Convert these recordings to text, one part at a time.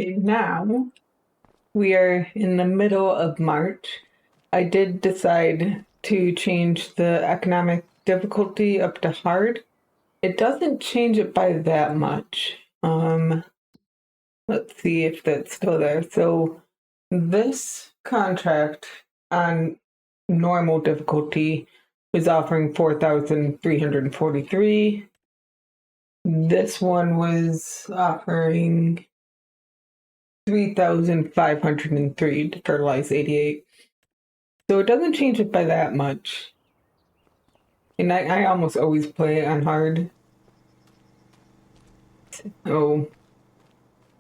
Now we are in the middle of March. I did decide to change the economic difficulty up to hard. It doesn't change it by that much. Let's see if that's still there. So this contract on normal difficulty was offering 4,343. This one was offering 3,503 to fertilize 88. So it doesn't change it by that much. And I almost always play it on hard. Oh,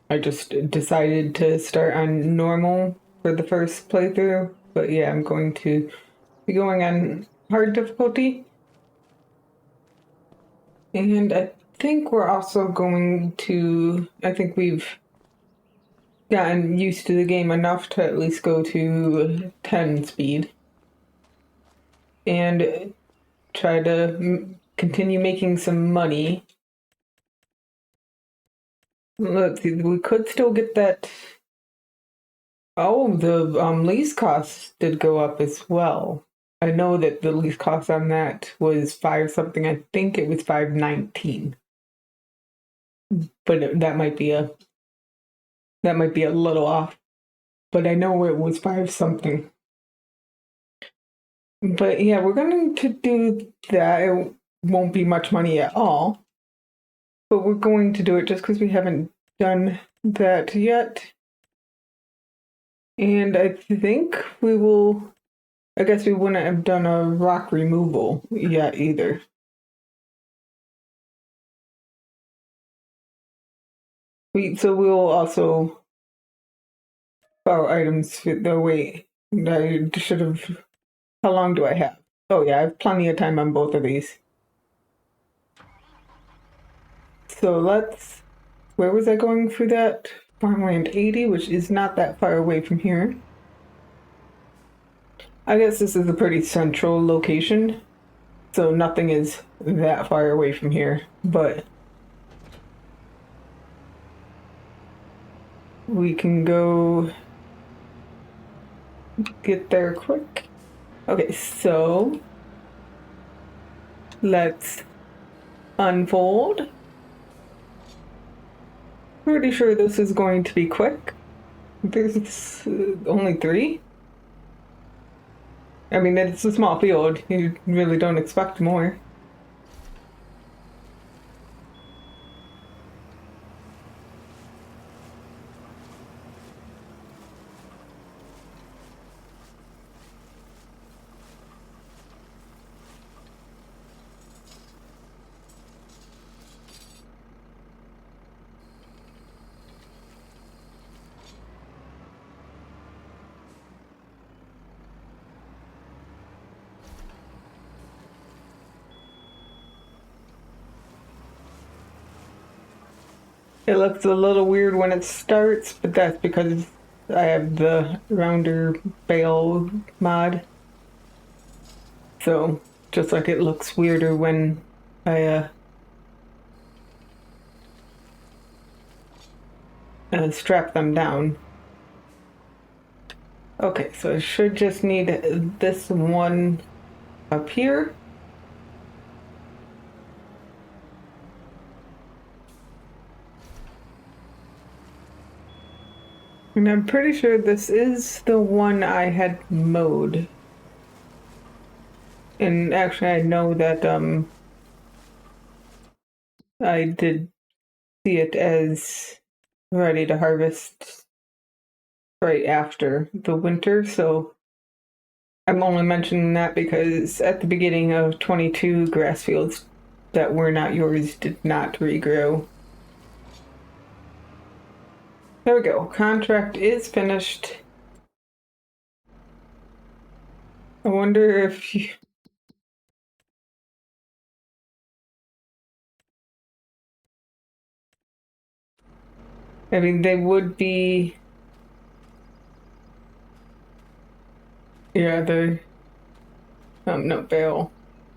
I just decided to start on normal for the first playthrough. But yeah, I'm going to be going on hard difficulty. And I think we're also going to, I think we've gotten used to the game enough to at least go to 10 speed. And try to continue making some money. Let's see, we could still get that. Oh, the lease costs did go up as well. I know that the lease cost on that was 5 something. I think it was 519. But that might be a little off. But I know it was 5 something. But yeah, we're going to do that. It won't be much money at all. But we're going to do it just because we haven't done that yet. And I think we will, I guess we wouldn't have done a rock removal yet either. So we'll also borrow items. Wait, I should have, how long do I have? Oh yeah, I have plenty of time on both of these. So where was I going for that? Farmland 80, which is not that far away from here. I guess this is a pretty central location, so nothing is that far away from here, but we can go get there quick. Okay, so let's unfold. Pretty sure this is going to be quick. There's only 3. I mean, it's a small field. You really don't expect more. It looks a little weird when it starts, but that's because I have the rounder bale mod. So, just like it looks weirder when I strap them down. Okay, so I should just need this one up here. And I'm pretty sure this is the one I had mowed. And actually I know that I did see it as ready to harvest right after the winter, so I'm only mentioning that because at the beginning of 22, grass fields that were not yours did not regrow. There we go. Contract is finished. I wonder if you... I mean, they would be... Yeah, they're... no, bale.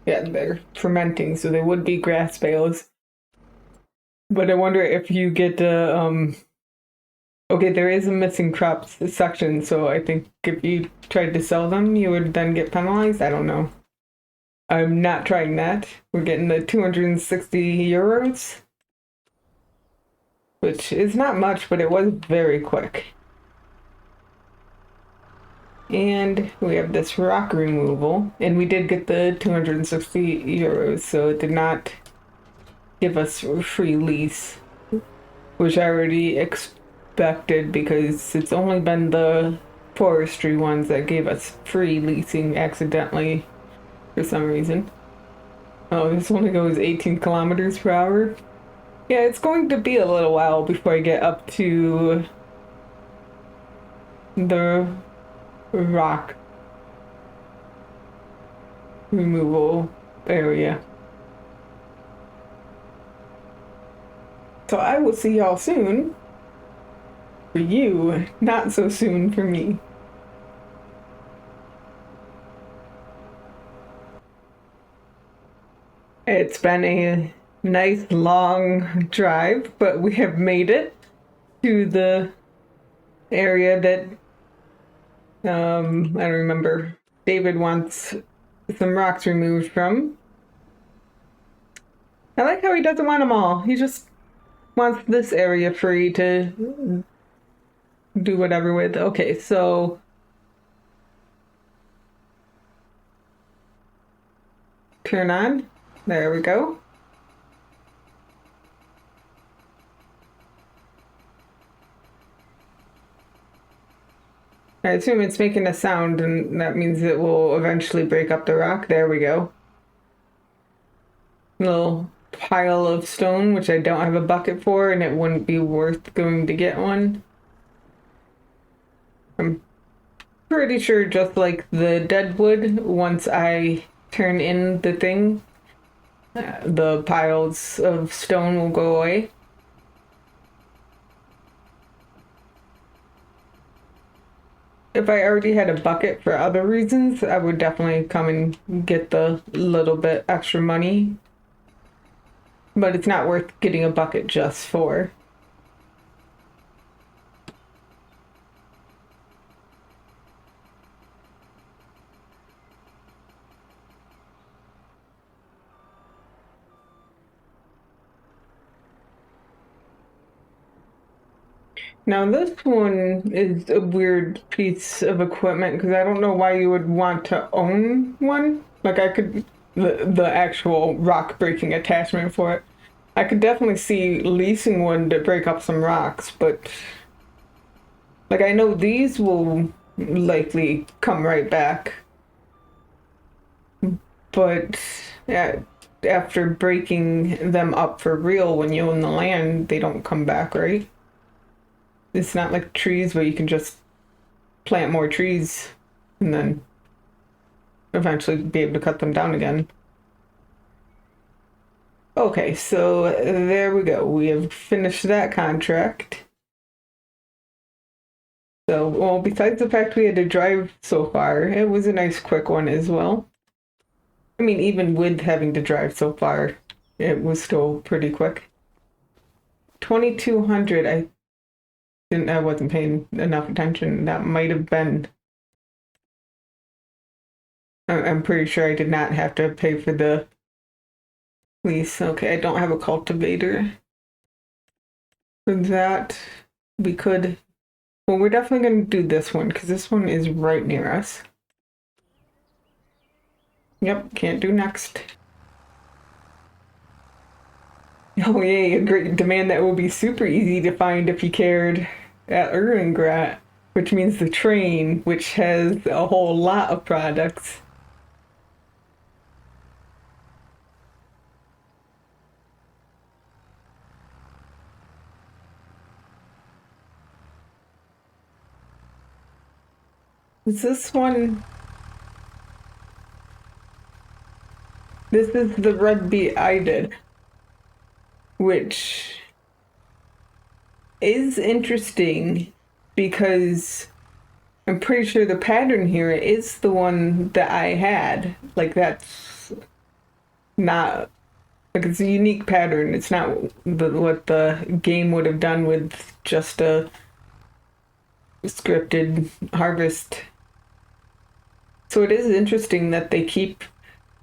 Yeah, they're fermenting, so they would be grass bales. But I wonder if you get a Okay, there is a missing crops section, so I think if you tried to sell them, you would then get penalized. I don't know. I'm not trying that. We're getting the 260 euros, which is not much, but it was very quick. And we have this rock removal, and we did get the 260 euros, so it did not give us a free lease, which I already expected because it's only been the forestry ones that gave us free leasing accidentally for some reason. Oh, this only goes 18 kilometers per hour. Yeah, it's going to be a little while before I get up to the rock removal area. So I will see y'all soon. For you, not so soon for me. It's been a nice long drive, but we have made it to the area that I don't remember. David wants some rocks removed from. I like how he doesn't want them all. He just wants this area free to do whatever with. Okay, so turn on. There we go. I assume it's making a sound, and that means it will eventually break up the rock. There we go. Little pile of stone, which I don't have a bucket for, and it wouldn't be worth going to get one. I'm pretty sure just like the dead wood, once I turn in the thing, the piles of stone will go away. If I already had a bucket for other reasons, I would definitely come and get the little bit extra money. But it's not worth getting a bucket just for. Now this one is a weird piece of equipment because I don't know why you would want to own one. Like I could, the actual rock breaking attachment for it. I could definitely see leasing one to break up some rocks, but like I know these will likely come right back. But yeah, after breaking them up for real when you own the land, they don't come back, right? It's not like trees where you can just plant more trees and then eventually be able to cut them down again. Okay, so there we go. We have finished that contract. So, well, besides the fact we had to drive so far, it was a nice quick one as well. I mean, even with having to drive so far, it was still pretty quick. 2,200, I wasn't paying enough attention. That might have been. I'm pretty sure I did not have to pay for the lease. Okay, I don't have a cultivator. For that, we could. Well, we're definitely going to do this one because this one is right near us. Yep, can't do next. Oh yay, a great demand that will be super easy to find if you cared at Erengrat, which means the train, which has a whole lot of products. Is this one? This is the red beet I did, which is interesting because I'm pretty sure the pattern here is the one that I had. Like that's not like it's a unique pattern. It's not what the game would have done with just a scripted harvest. So it is interesting that they keep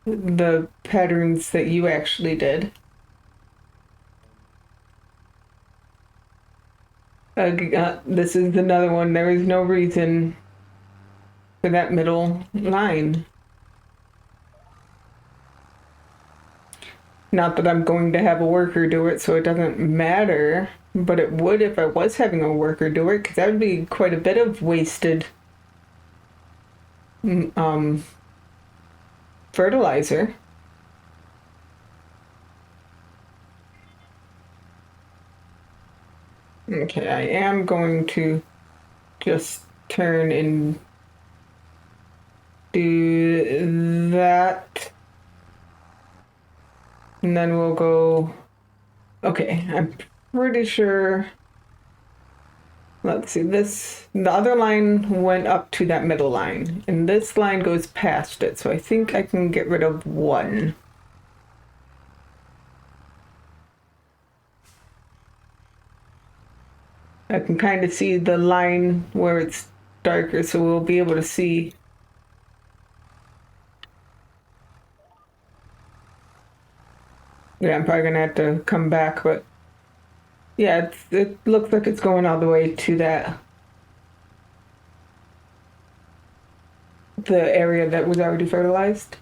the patterns that you actually did. This is another one. There is no reason for that middle line. Not that I'm going to have a worker do it, so it doesn't matter, but it would if I was having a worker do it, because that would be quite a bit of wasted fertilizer. Okay, I am going to just turn and do that. And then we'll go. Okay, I'm pretty sure. Let's see, the other line went up to that middle line, and this line goes past it, so I think I can get rid of one. I can kind of see the line where it's darker, so we'll be able to see. Yeah, I'm probably gonna have to come back, but yeah, it looks like it's going all the way to the area that was already fertilized.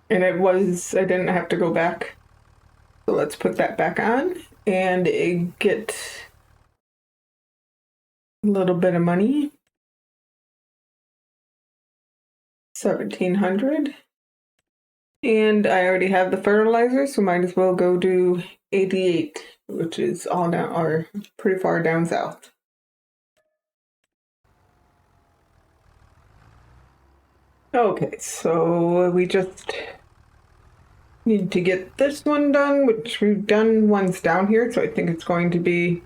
And I didn't have to go back. So let's put that back on and get a little bit of money. 1,700. And I already have the fertilizer, so might as well go do 88, which is all down, or pretty far down south. Okay, so we just need to get this one done, which we've done once down here, so I think it's going to be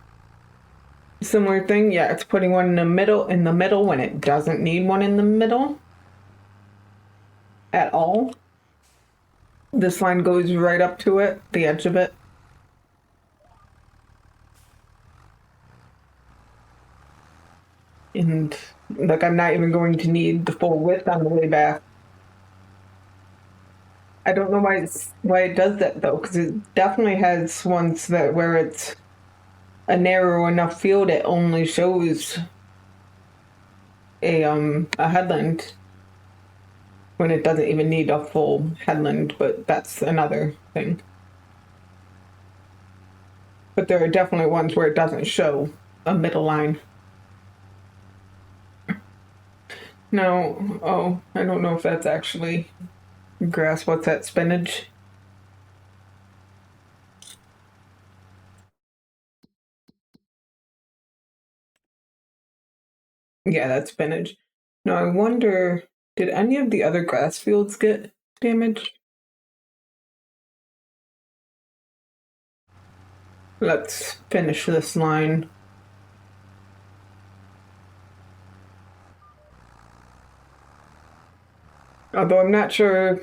a similar thing. Yeah, it's putting one in the middle when it doesn't need one in the middle at all. This line goes right up to it, the edge of it. And like I'm not even going to need the full width on the way back. I don't know why it does that though, because it definitely has ones that where it's a narrow enough field it only shows a headland when it doesn't even need a full headland, but that's another thing. But there are definitely ones where it doesn't show a middle line. No, oh, I don't know if that's actually grass. What's that, spinach? Yeah, that's spinach. Now I wonder, did any of the other grass fields get damaged? Let's finish this line. Although I'm not sure.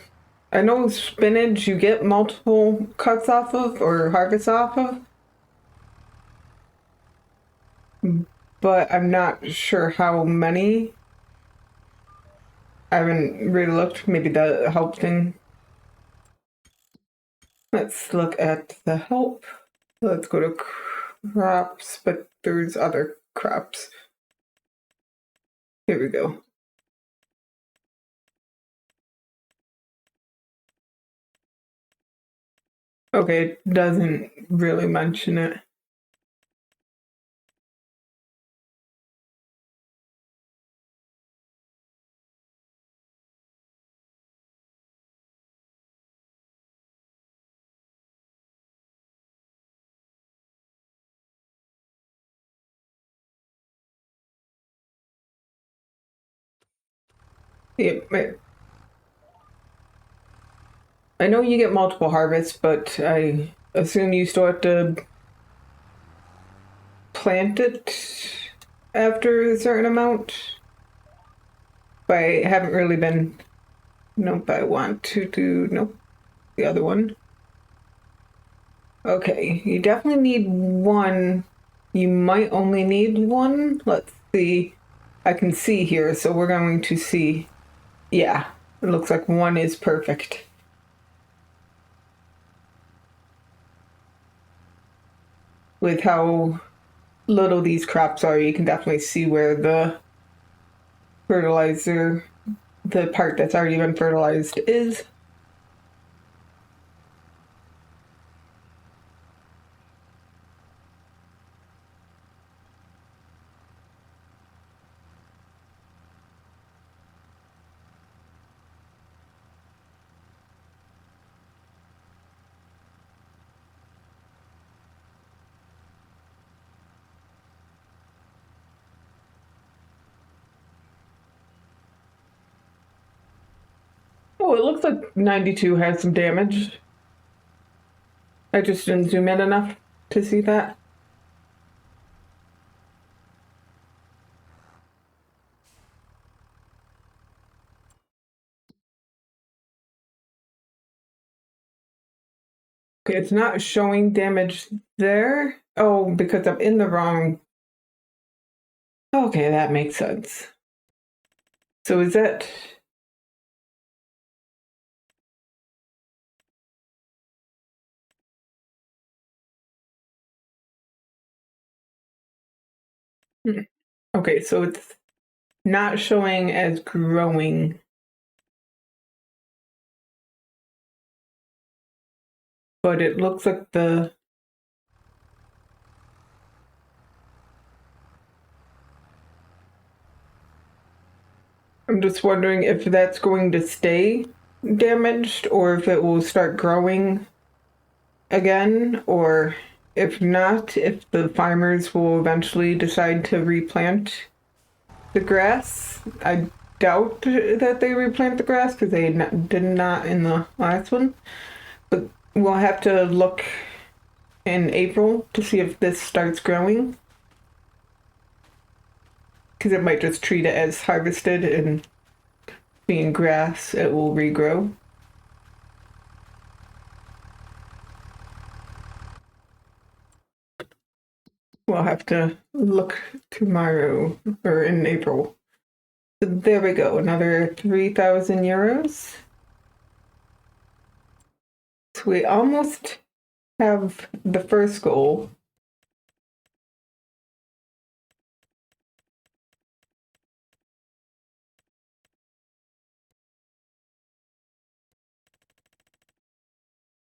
I know spinach you get multiple cuts off of or harvests off of, but I'm not sure how many. I haven't really looked. Maybe the help thing. Let's look at the help. Let's go to crops, but there's other crops. Here we go. Okay, it doesn't really mention it. I know you get multiple harvests, but I assume you still have to replant it after a certain amount. But I haven't really been. Nope, I want to do. Nope, the other one. Okay, you definitely need one. You might only need one. Let's see. I can see here, so we're going to see. Yeah, it looks like one is perfect. With how little these crops are, you can definitely see where the fertilizer, the part that's already been fertilized, is. Oh, it looks like 92 has some damage. I just didn't zoom in enough to see that. Okay, it's not showing damage there. Oh, because I'm in the wrong. Okay, that makes sense. So is that. Okay, so it's not showing as growing. But it looks like the. I'm just wondering if that's going to stay damaged or if it will start growing again, or if not, if the farmers will eventually decide to replant the grass. I doubt that they replant the grass because they did not in the last one. But we'll have to look in April to see if this starts growing. Because it might just treat it as harvested and being grass, it will regrow. We'll have to look tomorrow or in April. So there we go, another 3,000 euros. So we almost have the first goal.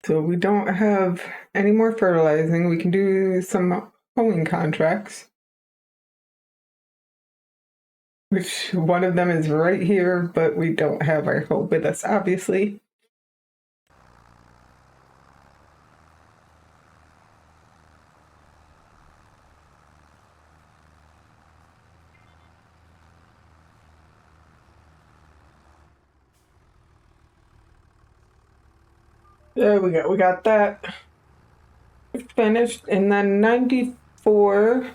So we don't have any more fertilizing. We can do some hoeing contracts. Which one of them is right here, but we don't have our hoe with us, obviously. There we go. We got that finished. And then 94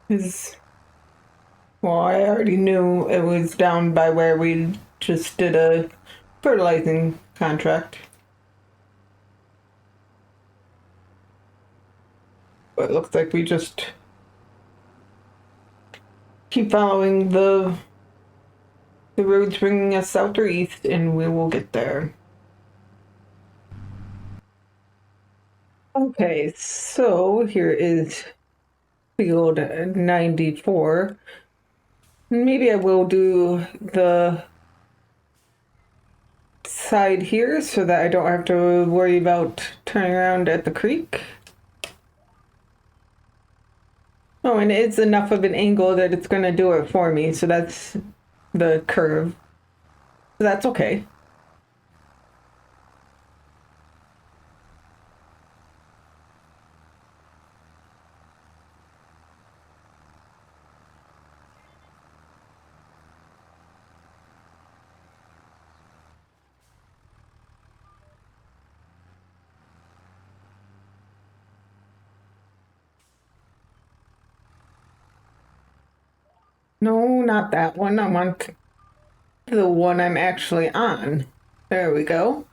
is, well, I already knew it was down by where we just did a fertilizing contract. But it looks like we just keep following the roads bringing us south or east, and we will get there. Okay, so here is field 94. Maybe I will do the side here so that I don't have to worry about turning around at the creek. Oh, and it's enough of an angle that it's going to do it for me, so that's the curve. So that's okay. No, not that one. I want the one I'm actually on. There we go.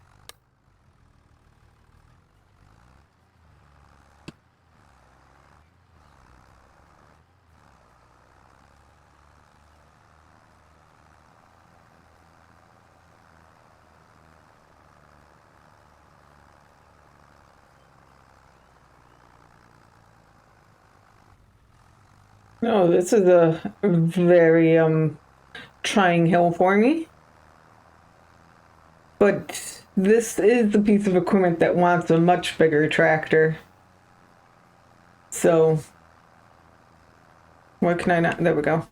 No, this is a very trying hill for me. But this is the piece of equipment that wants a much bigger tractor. So, what can I not? There we go.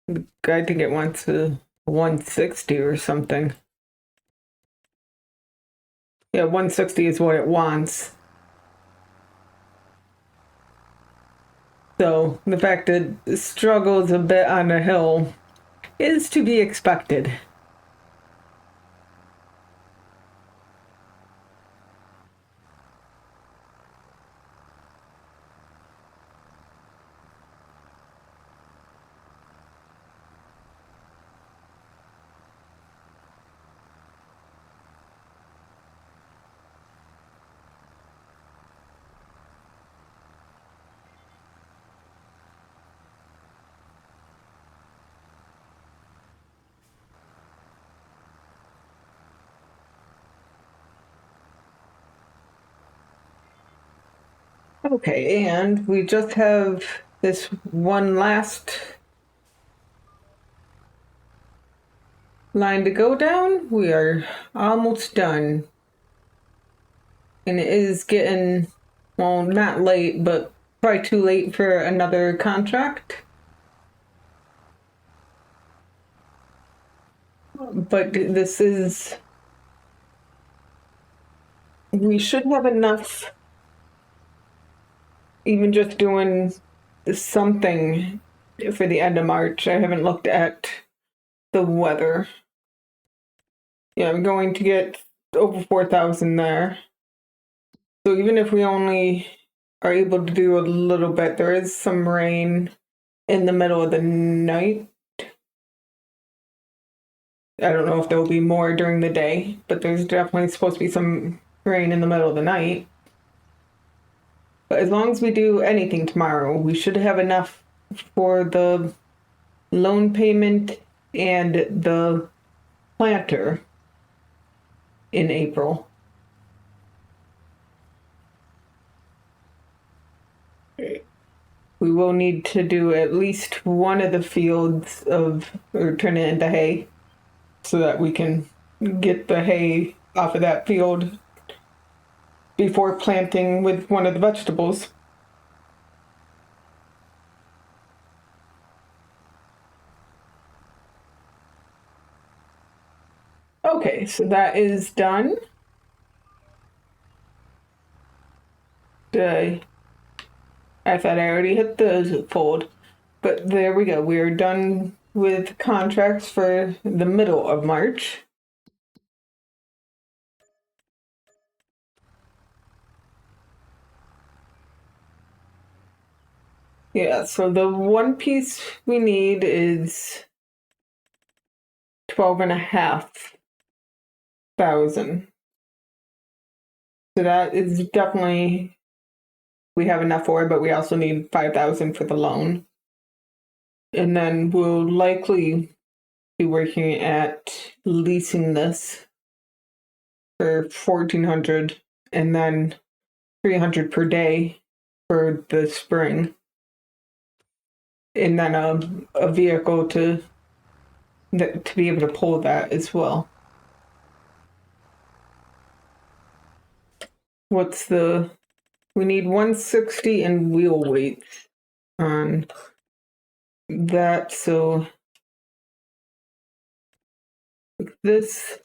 I think it wants a 160 or something. Yeah, 160 is what it wants. So, the fact that it struggles a bit on a hill is to be expected. Okay, and we just have this one last line to go down. We are almost done. And it is getting, well, not late, but probably too late for another contract. But this is, we should have enough, even just doing something for the end of March. I haven't looked at the weather. Yeah, I'm going to get over 4,000 there. So even if we only are able to do a little bit, there is some rain in the middle of the night. I don't know if there will be more during the day, but there's definitely supposed to be some rain in the middle of the night. But as long as we do anything tomorrow, we should have enough for the loan payment and the planter in April. We will need to do at least one of the fields or turn it into hay so that we can get the hay off of that field before planting with one of the vegetables. Okay, so that is done. I thought I already hit the fold, but there we go. We are done with contracts for the middle of March. Yeah, so the one piece we need is 12,500. So that is definitely, we have enough for it, but we also need 5,000 for the loan. And then we'll likely be working at leasing this for 1,400 and then 300 per day for the spring. And then a vehicle to be able to pull that as well. We need 160 in wheel weights on that. So this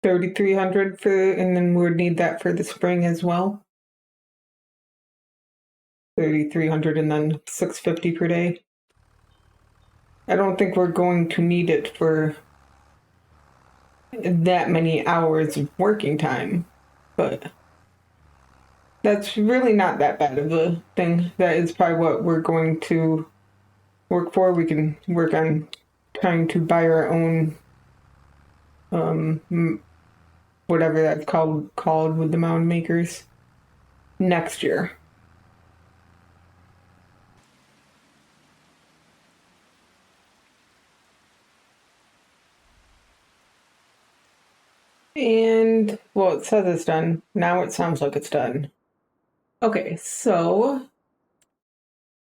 3,300 for, and then we would need that for the spring as well. 3,300 and then 650 per day. I don't think we're going to need it for that many hours of working time, but That's really not that bad of a thing. That is probably what we're going to work for. We can work on trying to buy our own, whatever that's called with the mound makers next year. And, well, it says it's done. Now it sounds like it's done. Okay, so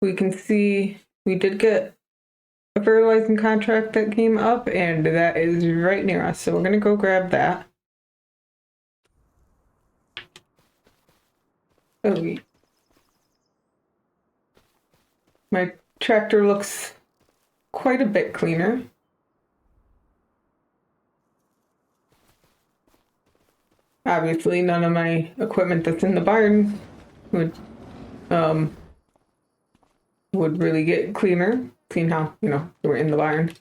we can see we did get a fertilizing contract that came up, and that is right near us. So we're going to go grab that. Oh, my tractor looks quite a bit cleaner. Obviously, none of my equipment that's in the barn would really get cleaner. Seeing how, we're in the barn.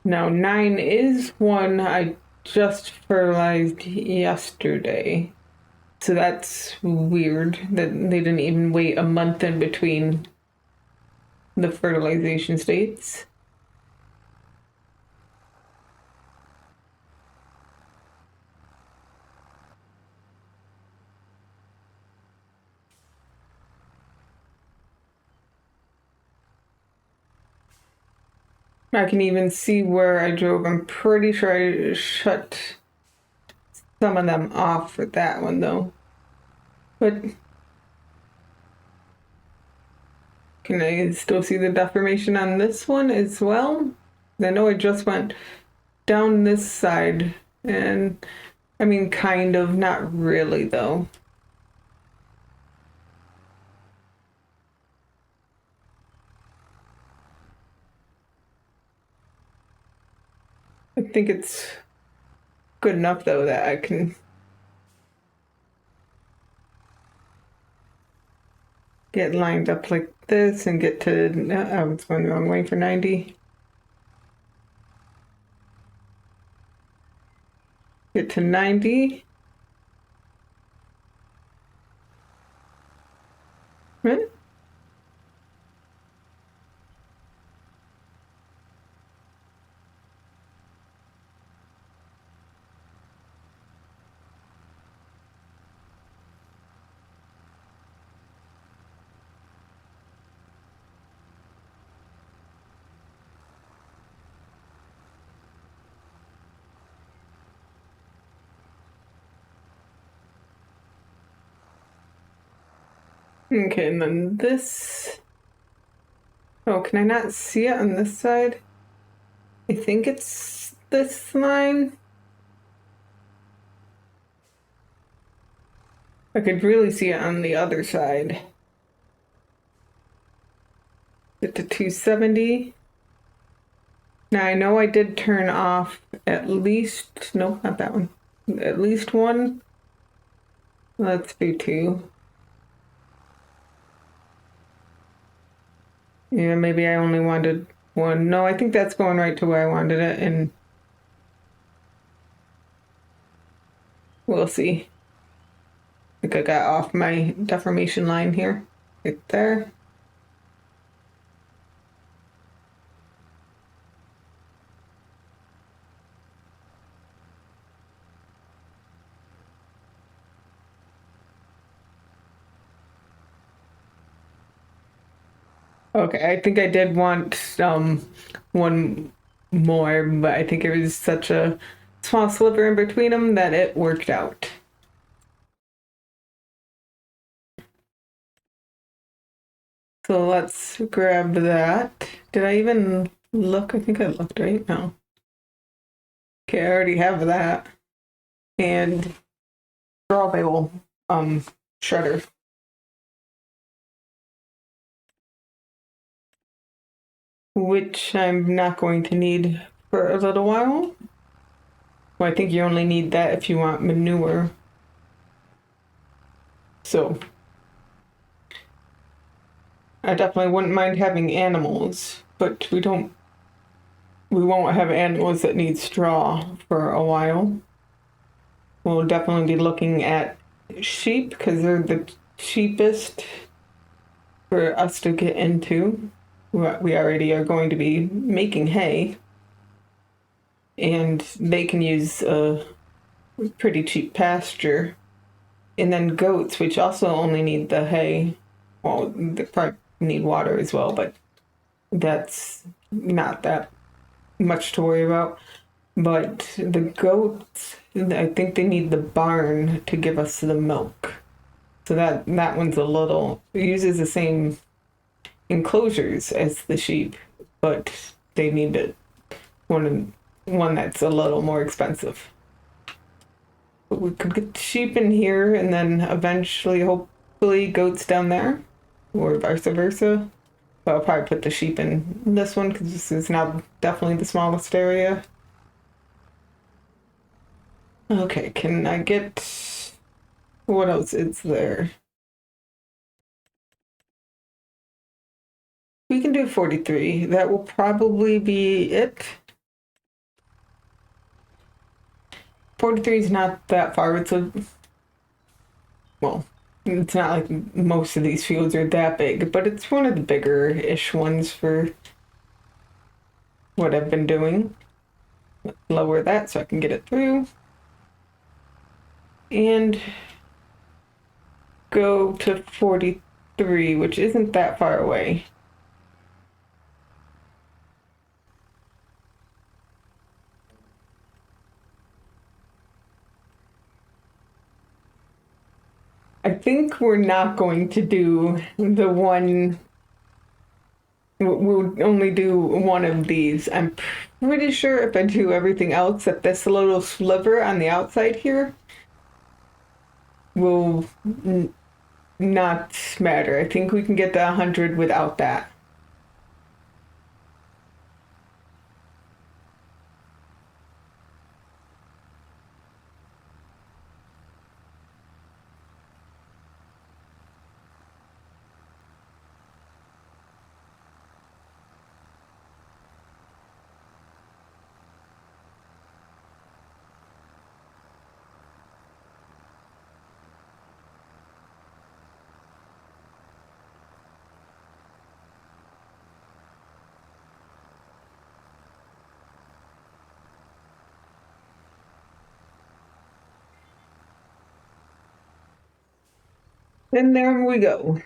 Now, 9 is one I just fertilized yesterday. So that's weird that they didn't even wait a month in between the fertilization states. I can even see where I drove. I'm pretty sure I shut some of them off for that one though. But can I still see the deformation on this one as well? I know I just went down this side, and I mean, kind of, not really though. I think it's good enough though that I can get lined up like this and get to, I was going the wrong way for 90. Get to 90. Right? Okay, and then this. Oh, can I not see it on this side? I think it's this line. I could really see it on the other side. Get to 270. Now I know I did turn off at least, no, not that one. At least one. Let's do 2. Yeah, maybe I only wanted 1. No, I think that's going right to where I wanted it, and we'll see. I think I got off my deformation line here. Right there. Okay, I think I did want one more, but I think it was such a small sliver in between them that it worked out. So let's grab that. Did I even look? I think I looked right now. Okay, I already have that. And straw bale shredder. Which I'm not going to need for a little while. Well, I think you only need that if you want manure. So I definitely wouldn't mind having animals, but we won't have animals that need straw for a while. We'll definitely be looking at sheep because they're the cheapest for us to get into. We already are going to be making hay, and they can use a pretty cheap pasture. And then goats, which also only need the hay. Well, they probably need water as well, but that's not that much to worry about. But the goats, I think they need the barn to give us the milk. So that one's a little, it uses the same enclosures as the sheep, but they need it one that's a little more expensive. But we could get sheep in here and then eventually, hopefully, goats down there, or vice versa. But I'll probably put the sheep in this one because this is now definitely the smallest area. Okay, can I get... what else is there? We can do 43. That will probably be it. 43 is not that far. Well, it's not like most of these fields are that big, but it's one of the bigger-ish ones for what I've been doing. Let's lower that so I can get it through. And go to 43, which isn't that far away. I think we're not going to do the one. We'll only do one of these. I'm pretty sure if I do everything else that this little sliver on the outside here will not matter. I think we can get to 100 without that. And there we go.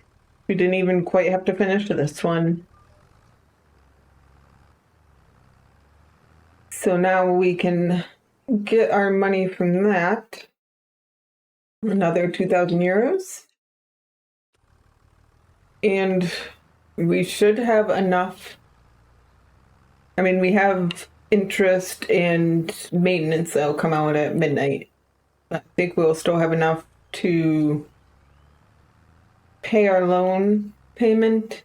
We didn't even quite have to finish this one. So now we can get our money from that. Another 2,000 euros. And we should have enough. I mean, we have interest and maintenance that'll come out at midnight. I think we'll still have enough to pay our loan payment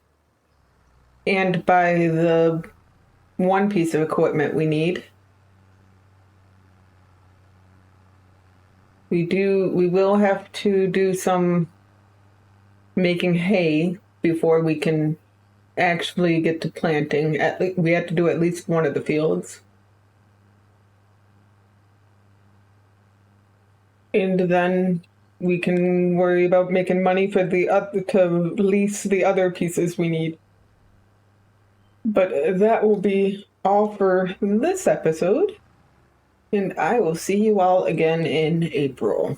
and buy the one piece of equipment we need. We will have to do some making hay before we can actually get to planting. We have to do at least one of the fields. And then we can worry about making money for to lease the other pieces we need. But that will be all for this episode. And I will see you all again in April.